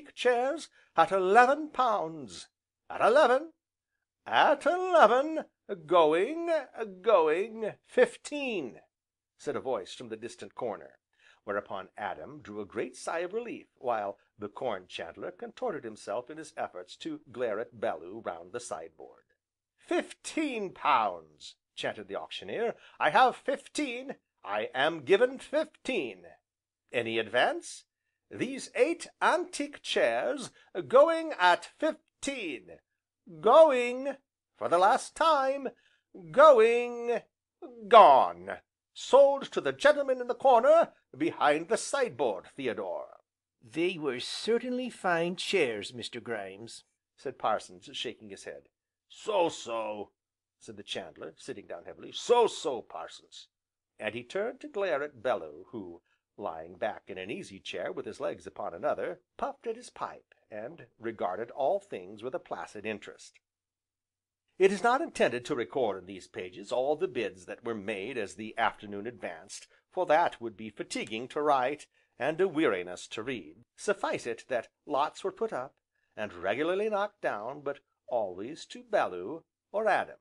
chairs at £11. At 11, at 11, going 15," said a voice from the distant corner, whereupon Adam drew a great sigh of relief, while the Corn chandler contorted himself in his efforts to glare at Bellew round the sideboard. £15, chanted the Auctioneer, "I have 15, I am given 15. Any advance? These 8 antique chairs, going at 15, going, for the last time, going, gone, sold to the gentleman in the corner, behind the sideboard, Theodore." "They were certainly fine chairs, Mr. Grimes," said Parsons, shaking his head. "So so," said the Chandler, sitting down heavily, "so so, Parsons." And he turned to glare at Bellew, who, lying back in an easy chair with his legs upon another, puffed at his pipe, and regarded all things with a placid interest. It is not intended to record in these pages all the bids that were made as the afternoon advanced, for that would be fatiguing to write, and a weariness to read. Suffice it that lots were put up, and regularly knocked down, but always to Bellew, or Adam;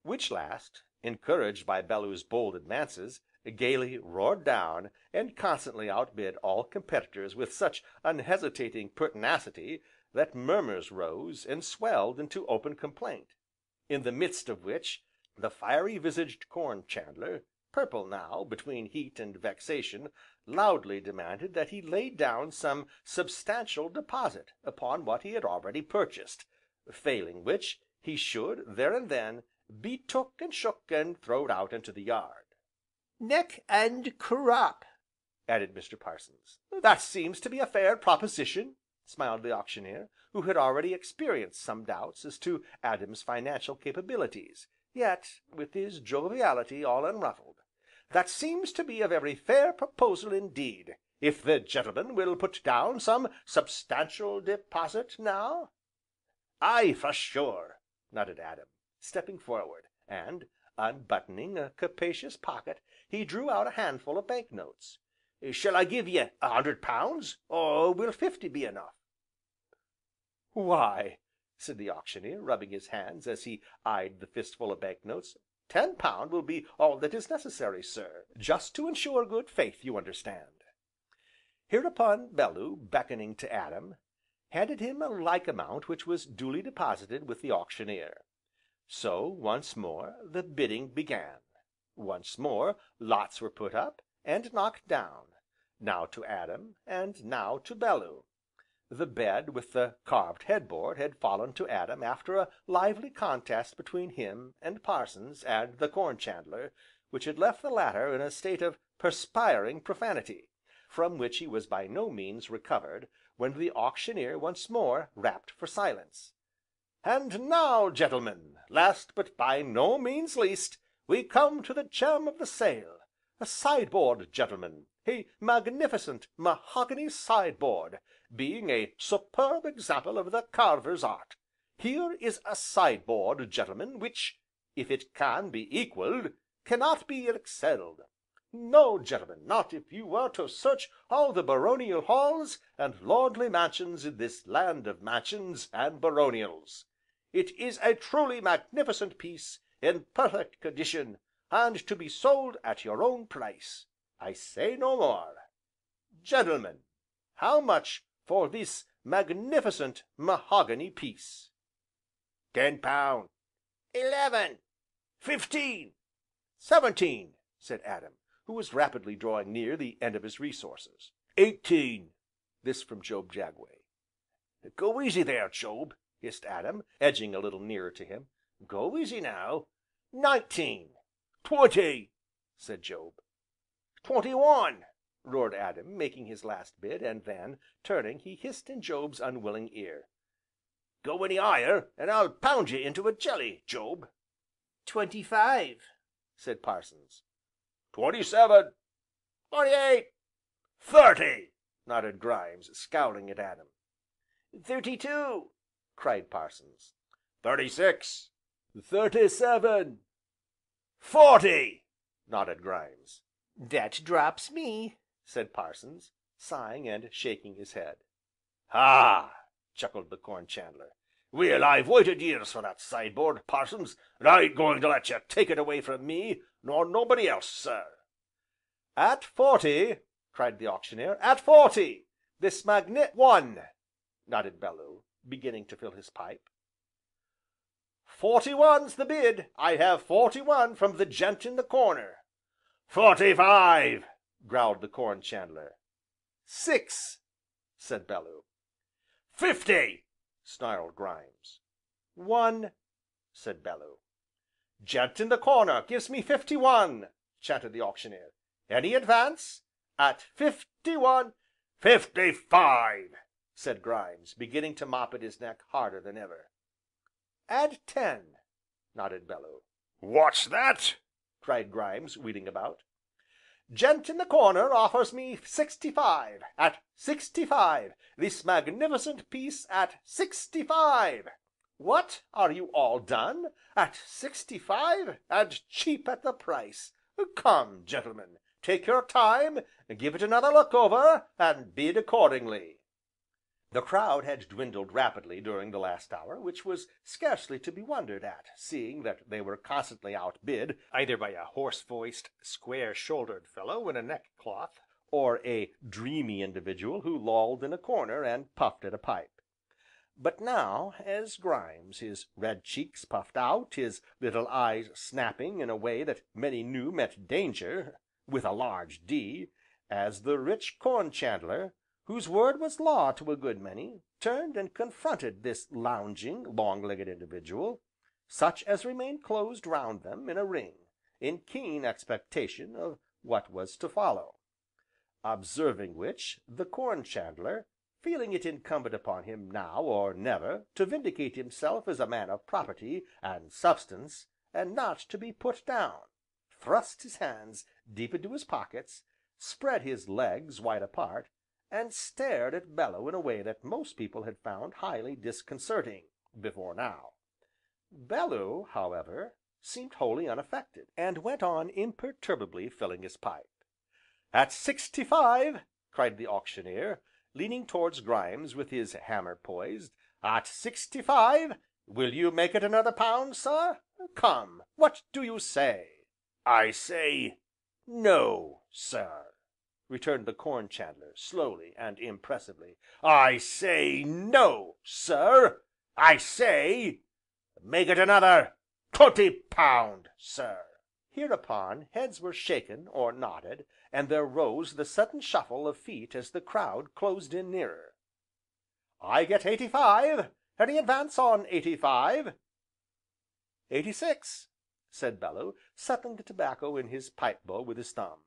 which last, encouraged by Bellew's bold advances, gaily roared down, and constantly outbid all competitors with such unhesitating pertinacity that murmurs rose, and swelled into open complaint, in the midst of which, the fiery visaged Corn chandler, purple now between heat and vexation, loudly demanded that he laid down some substantial deposit upon what he had already purchased, failing which, he should, there and then, be took and shook and throwed out into the yard. "Neck and crop!" added Mr. Parsons. "That seems to be a fair proposition," smiled the Auctioneer, who had already experienced some doubts as to Adam's financial capabilities, yet, with his joviality all unruffled, "that seems to be a very fair proposal indeed, if the gentleman will put down some substantial deposit, now?" "Aye, for sure!" nodded Adam, stepping forward, and, unbuttoning a capacious pocket, he drew out a handful of bank notes. "Shall I give ye £100, or will 50 be enough?" "Why," said the Auctioneer, rubbing his hands as he eyed the fistful of bank notes, £10 will be all that is necessary, sir, just to ensure good faith, you understand." Hereupon Bellew, beckoning to Adam, handed him a like amount which was duly deposited with the Auctioneer. So, once more, the bidding began, once more lots were put up, and knocked down, now to Adam, and now to Bellew. The bed with the carved headboard had fallen to Adam after a lively contest between him, and Parsons, and the Corn chandler, which had left the latter in a state of perspiring profanity, from which he was by no means recovered, when the Auctioneer once more rapped for silence. "And now, gentlemen, last but by no means least, we come to the gem of the sale, a sideboard, gentlemen, a magnificent mahogany sideboard, being a superb example of the carver's art. Here is a sideboard, gentlemen, which, if it can be equalled, cannot be excelled. No, gentlemen, not if you were to search all the baronial halls and lordly mansions in this land of mansions and baronials. It is a truly magnificent piece, in perfect condition, and to be sold at your own price. I say no more. Gentlemen, how much for this magnificent mahogany piece?" £10. 11. 15. 17, said Adam, who was rapidly drawing near the end of his resources. 18. This from Job Jagway. "Go easy there, Job," hissed Adam, edging a little nearer to him. "Go easy now. 19. 20, said Job. 21, roared Adam, making his last bid, and then, turning, he hissed in Job's unwilling ear: "Go any higher, and I'll pound ye into a jelly, Job." 25, said Parsons. 27. 28. 30, nodded Grimes, scowling at Adam. 32, cried Parsons. 36. 37. 40, nodded Grimes. that drops me, said Parsons, sighing and shaking his head. "Ah!" chuckled the Corn chandler. "Well, I've waited years for that sideboard, Parsons, and I ain't going to let you take it away from me, nor nobody else, sir." "At 40," cried the Auctioneer, "at 40, this 1," nodded Bellew, beginning to fill his pipe. "41's the bid, I have 41 from the gent in the corner." "45!" growled the Corn chandler. "6!" said Bellew. "50!" snarled Grimes. "1!" said Bellew. "Gent in the corner gives me 51!" chanted the Auctioneer. "Any advance?" "At 51 " "55!" said Grimes, beginning to mop at his neck harder than ever. "Add 10!" nodded Bellew. "What's that?" cried Grimes, wheeling about. "Gent in the corner offers me 65, at 65, this magnificent piece at 65! What, are you all done? At 65, and cheap at the price! Come, gentlemen, take your time, give it another look over, and bid accordingly." The crowd had dwindled rapidly during the last hour, which was scarcely to be wondered at, seeing that they were constantly outbid, either by a hoarse voiced, square shouldered fellow in a neckcloth, or a dreamy individual who lolled in a corner and puffed at a pipe. But now, as Grimes, his red cheeks puffed out, his little eyes snapping in a way that many knew meant danger, with a large D, as the rich Corn chandler, whose word was law to a good many, turned and confronted this lounging, long legged individual, such as remained closed round them in a ring, in keen expectation of what was to follow. Observing which, the Corn chandler, feeling it incumbent upon him now or never to vindicate himself as a man of property and substance, and not to be put down, thrust his hands deep into his pockets, spread his legs wide apart, and stared at Bellew in a way that most people had found highly disconcerting, before now. Bellew, however, seemed wholly unaffected, and went on imperturbably filling his pipe. "At 65!" cried the Auctioneer, leaning towards Grimes with his hammer poised, "at 65, will you make it another pound, sir? Come, what do you say?" "I say "No, sir," returned the Corn chandler, slowly and impressively. I say no, sir! I say make it another £20, sir!" Hereupon heads were shaken, or nodded, and there rose the sudden shuffle of feet as the crowd closed in nearer. "I get 85! Any advance on 85?" "86!" said Bellew, settling the tobacco in his pipe bowl with his thumb.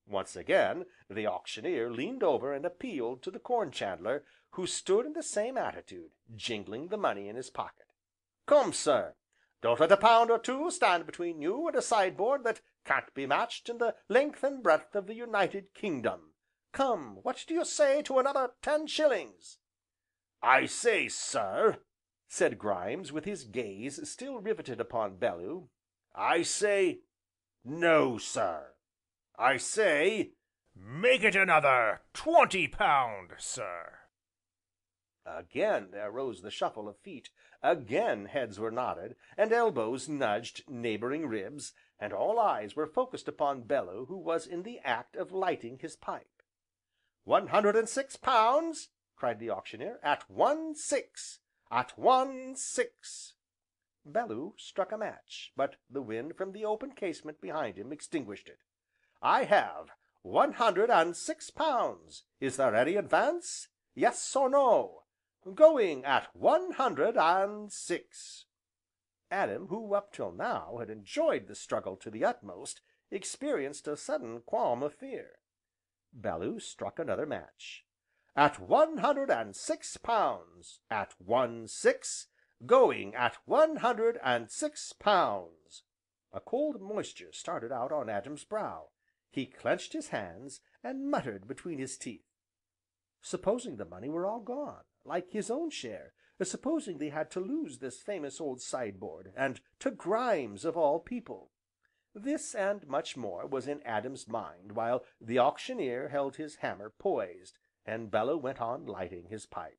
Once again the Auctioneer leaned over and appealed to the Corn chandler, who stood in the same attitude, jingling the money in his pocket. "Come, sir, don't let a pound or two stand between you and a sideboard that can't be matched in the length and breadth of the United Kingdom. Come, what do you say to another 10 shillings?" "I say, sir," said Grimes, with his gaze still riveted upon Bellew, "I say no, sir! I say make it another £20, sir!" Again there rose the shuffle of feet, again heads were nodded, and elbows nudged neighbouring ribs, and all eyes were focused upon Bellew who was in the act of lighting his pipe. £106!" cried the Auctioneer, "at 16! At 16!" Bellew struck a match, but the wind from the open casement behind him extinguished it. "I have £106! Is there any advance? Yes or no? Going at 106!" Adam, who up till now had enjoyed the struggle to the utmost, experienced a sudden qualm of fear. Bellew struck another match. "At £106! At 16! Going at £106!" A cold moisture started out on Adam's brow. He clenched his hands, and muttered between his teeth. Supposing the money were all gone, like his own share, supposing they had to lose this famous old sideboard, and to Grimes of all people. This, and much more, was in Adam's mind while the Auctioneer held his hammer poised, and Bellew went on lighting his pipe.